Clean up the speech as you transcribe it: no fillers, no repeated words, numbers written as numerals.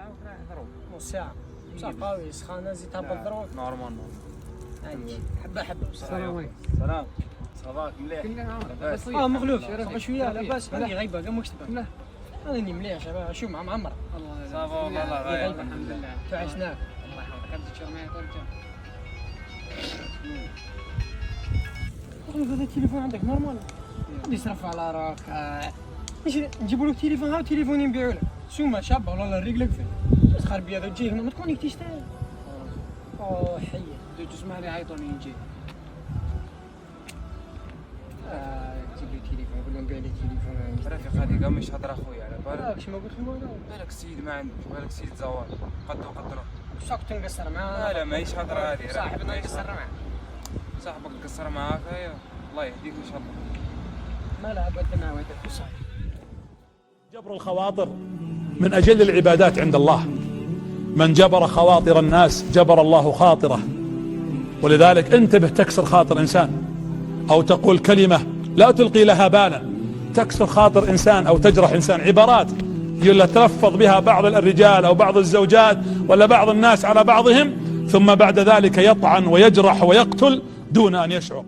ساعة وأخرى يهضروا. نص ساعة صافي قوي سخانة زيد تهبط دروك. نورمال. هاني حبة حبة بصراحة. السلام عليكم. سلام. صباحك مليح. كلنا لاباس. مغلوب صافي شوية لاباس هاني غايبة كاع مكتبة. لا هاني مليح شباب شوف مع معمر. الله صافا والله لا غايب. الحمد لله. تعشناك. الله يحفظك. كنت تشوف معايا طول الجو. هذا التليفون عندك نورمال اللي صرف على راك نجيبوا لك تليفون ها تليفون نبيعوا لك سوما شابه والله رجلك فيه تسخر بيا هذا تجي هنا ما تكونيكتيش تاعي اوه حي دوج اسمع لي عيطوني نجي. جيب لي تليفون قول لهم بيع لي تليفون رفيق هذه كاع مش هضر اخويا على بالك. راك ما قلت لهم انا بالك السيد ما عندوش بالك السيد زوال قدروا. شاك تنقصر معاه لا ماهيش هضره هذه. صاحبنا نقصر معاه صاحبك قصر معاك هيا الله يهديك ان شاء الله. ما لا ابدا معاه هذاك صاحبي. جبر الخواطر من أجل العبادات عند الله. من جبر خواطر الناس جبر الله خاطره. ولذلك انتبه تكسر خاطر إنسان أو تقول كلمة لا تلقي لها بالا تكسر خاطر إنسان أو تجرح إنسان. عبارات يتلفظ بها بعض الرجال أو بعض الزوجات ولا بعض الناس على بعضهم ثم بعد ذلك يطعن ويجرح ويقتل دون أن يشعر.